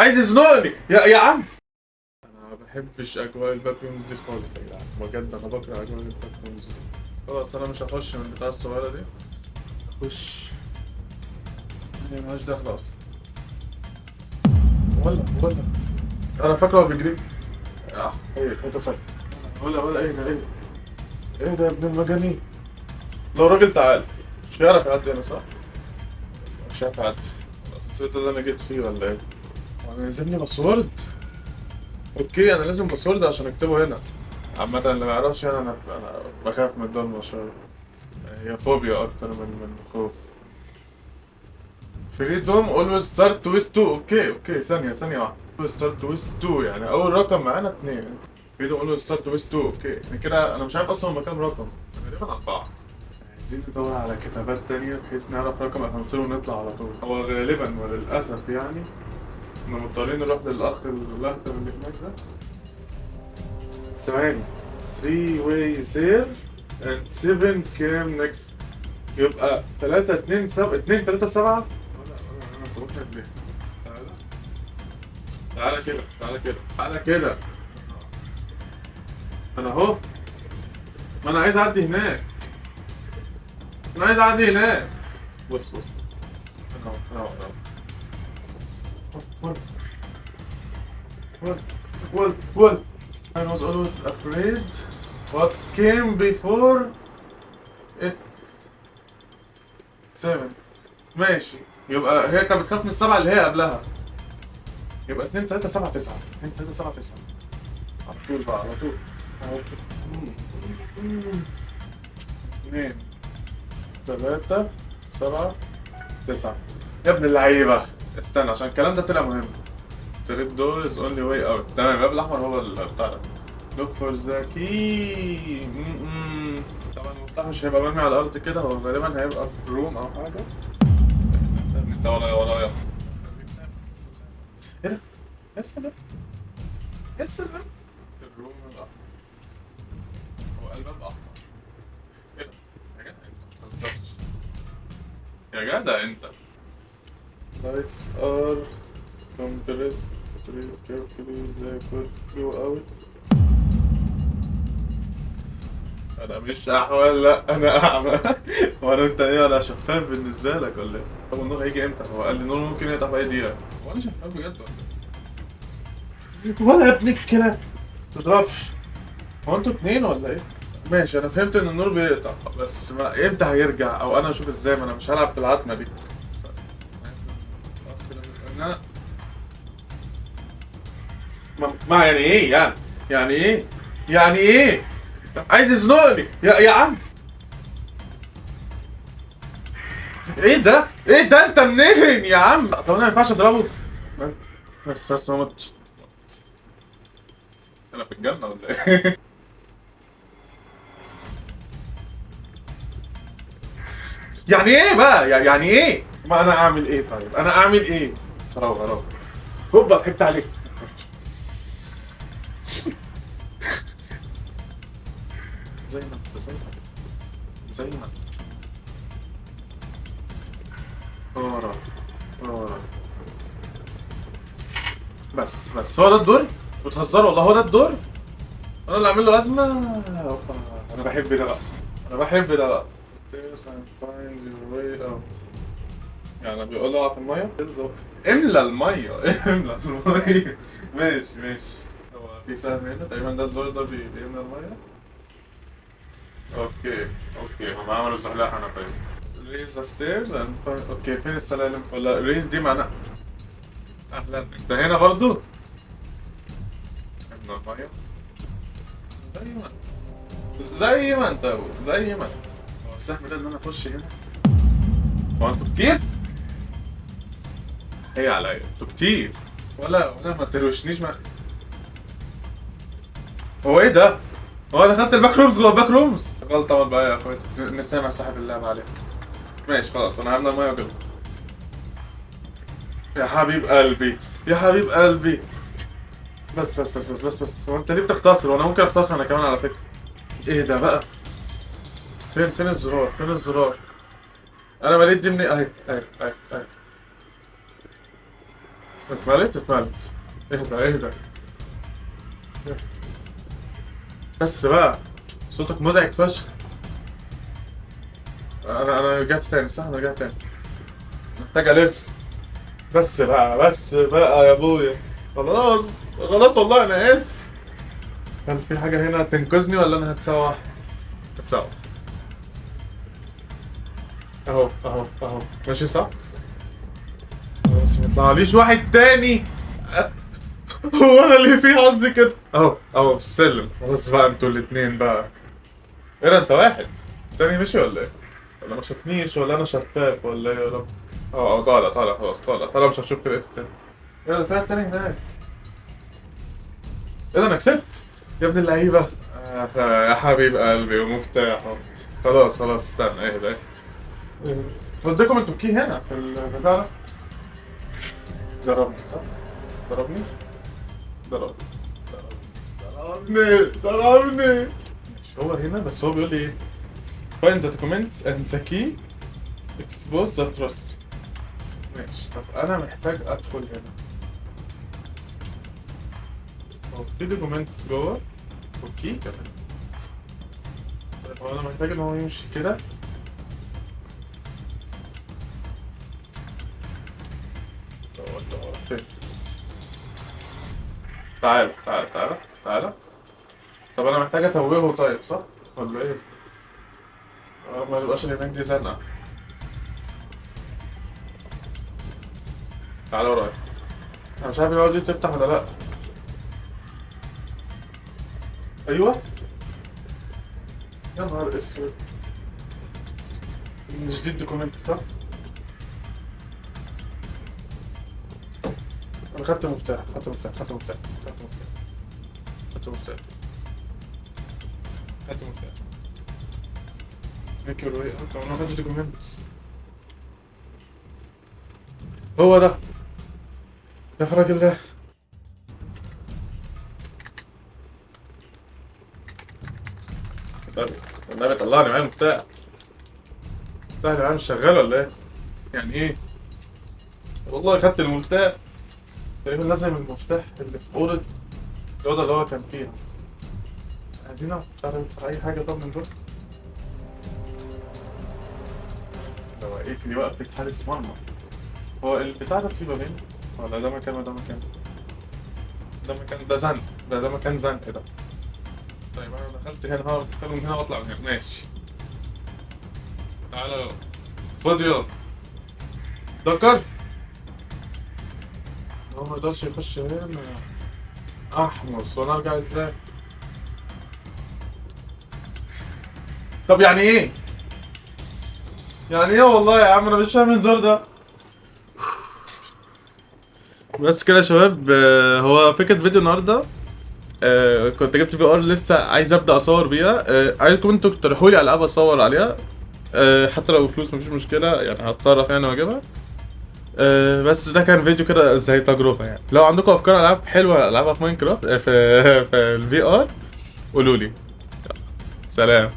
عايز يزنقني يا عم. انا ما بحبش اجواء الباك رومز دي خالص يا جدعان، بجد انا بكره اجواء الباك رومز دي. خلاص انا مش هخش من البتاع الصغيره دي، هخش هي ملهاش دخل اصلا. ولا انا فاكره هو بيجري. ايه انت فاكر؟ ولا ايه ده ايه؟ ايه ده يا ابن المجانين؟ لو راجل تعال مش هيعرف يعدي هنا صح؟ مش هيعرف يعدي. السويت ده انا جيت فيه ولا ايه؟ انا نازل لي باسورد. اوكي انا لازم باسورد عشان اكتبه هنا. عامة اللي ما يعرفش انا بخاف من الضلمة شوية. هي فوبيا اكتر من خوف. فريدوم اولويز ستارت with 2. اوكي ثانية واحدة. اولويز ستارت with 2 يعني اول رقم معانا 2. فريدوم اولويز ستارت with 2. اوكي يعني كده انا مش عارف اصلا هما كام رقم. تقريبا 4. عايزين ندور على كتابات تانية بحيث نعرف رقم العنصر ونطلع على طول. هو غالبا وللأسف يعني احنا مضطرين نروح للأخ الأهبل اللي هناك ده. ثواني 3 way there and 7 came next. يبقى 3 2 7 2 3 7. انا بروح ليه؟ تعالى كده. انا اهو. ما انا عايز اعدي هناك. بص انا well I was always afraid what came before it 7. ماشي يبقى هي كانت بتخاف من السبعة اللي هي قبلها. يبقى 2 3 7 9. 2 3 7 9 على طول بقى على طول. 2 3 7 9. يا ابن اللعيبة استنى عشان الكلام ده طلع مهم. The red door is only way out. تمام الباب الأحمر هو بتاع ده. Look for the key. طبعا المفتاح مش هيبقى مرمي على الأرض كده، هو غالبا هيبقى في روم أو حاجة. انت ورايا. ايه ده؟ يا سلام. الروم الأحمر. هو الباب أحمر. ايه ده؟ يا جدع انت متهزرش. يا جدع انت. Lights are compressed carefully they could go out. انا مش احول، لا انا اعمى. هو انت ايه ولا شفاف بالنسبه لك ولا ايه؟ طب النور هيجي امتى؟ هو قال لي النور ممكن يقطع في اي دقيقه. هو انا شفاف بجد ولا يا ابن الكلاب؟ متضربش. هو انتوا اتنين ولا ايه؟ ماشي انا فهمت ان النور بيقطع بس ما امتى هيرجع او انا اشوف ازاي؟ ما انا مش هلعب في العتمه دي. ما يعني ايه يعني ايه عايز يزنقني يا عم. ايه ده انت منين يا عم؟ طب انا ما ينفعش اضربه؟ بس ما متش. انا في الجنة ولا ايه؟ يعني ايه بقى؟ يعني ايه؟ ما انا اعمل ايه طيب؟ انا اعمل ايه؟ فراغ هوبا ضحكت عليك. زي ما انت زي ما ورا بس هو ده الدور؟ بتهزروا والله هو ده الدور؟ انا اللي اعمل له ازمه. أوبا. انا بحب ده بقى. Stairs and find your way out. يعني بيقول له اقع في الميه. املى الميه. ماشي. هو في سهم هنا تقريبا ده الزر ده بيملى الميه. اوكي هم عملوا زحلقه انا فاهم. Raise the stairs and find. اوكي فين السلالم؟ ولا raise دي معناها اهلا انت هنا برضو؟ املى الميه. زي ما انت هو السهم ده ان انا اخش هنا. هو انتوا كتير؟ هي عليا انتوا كتير. ولا ما تروشنيش هو ايه ده؟ هو انا دخلت الباك رومز جوه الباك رومز. غلطة بقى يا اخواتي نسامح صاحب اللعبة عليها. ماشي خلاص انا عامل المية وكده. يا حبيب قلبي. بس هو انت ليه بتختصر؟ وانا ممكن اختصر انا كمان على فكرة. ايه ده بقى؟ فين الزرار؟ انا مليت دي منين؟ اهي. اتملت اتملت. اهدى اهدى. بس بقى صوتك مزعج فشخ. انا رجعت تاني صح، انا رجعت تاني. محتاج الف. بس بقى يا ابويا. خلاص خلاص والله انا اسف. هل في حاجة هنا تنقذني ولا انا هتسوح؟ هتسوح. اهو ماشي صح؟ بس ما يطلعليش واحد تاني. هو انا اللي في حظي كده. اهو السلم. خلاص بقى انتوا الاتنين بقى. ايه ده انت واحد؟ التاني مشي ولا ايه؟ ولا ما شافنيش ولا انا شفاف ولا ايه يا رب؟ طالع خلاص طالع مش هشوف كده تاني. ايه ده طلع التاني هناك. ايه ده انا كسبت يا ابن اللعيبة. يا حبيب قلبي ومفتاح أهو. خلاص استنى اهدى. وديكم انتوا كي هنا في البتاع ده. ضربني صح؟ ضربني. ضربني. مش هو هنا بس هو بيقول لي ايه؟ find the documents and the key expose the trust. ماشي طب انا محتاج ادخل هنا. هو في documents جوه اوكي كمان. طيب هو انا محتاج ان هو يمشي كده. فين؟ تعالى. طب انا محتاج اتوهه طيب صح؟ ولا ايه؟ ما يبقاش اللي هناك دي زنقة. تعالى ورايا. انا مش عارف الأوضة دي تفتح ولا لأ. أيوه. يا نهار اسود. مش دي الدوكيومنت صح؟ أنا خدت مفتاح. هيك ولا ايه؟ أنا ما خدتش دوكيومنت. هو ده. يا فرج الله. النبي طلعني معايا المفتاح. المفتاح اللي مش شغال ولا ايه؟ يعني ايه؟ والله خدت المفتاح. تقريبا لازم المفتاح اللي في الأوضة اللي هو كان فيها. عايزين نعرف مش عارف أي حاجة طب من دول. لو اقفل وقفة حارس مرمى. هو البتاع ده فيه بابين؟ ولا ده مكان وده مكان؟ ده زنق. ده مكان زنق ده. طيب انا دخلت هنا هقعد ادخل من هنا واطلع من هنا ماشي. تعالى يلا. خد يلا. دكر. هو ما يقدرش يخش هنا. احمص وانا ارجع ازاي؟ طب يعني ايه؟ يعني ايه والله يا عم انا مش فاهم الدور ده. بس كده يا شباب هو فكرة فيديو النهارده. كنت جبت في ار لسه عايز ابدا اصور بيها. عايزكم انتوا تقترحوا لي العاب اصور عليها. حتى لو فلوس مفيش مشكله يعني هتصرف يعني واجيبها. بس ده كان فيديو كده زي تجربه يعني. لو عندكم افكار العاب حلوه العبها في ماينكرافت في الفي ار قولوا لي. سلام.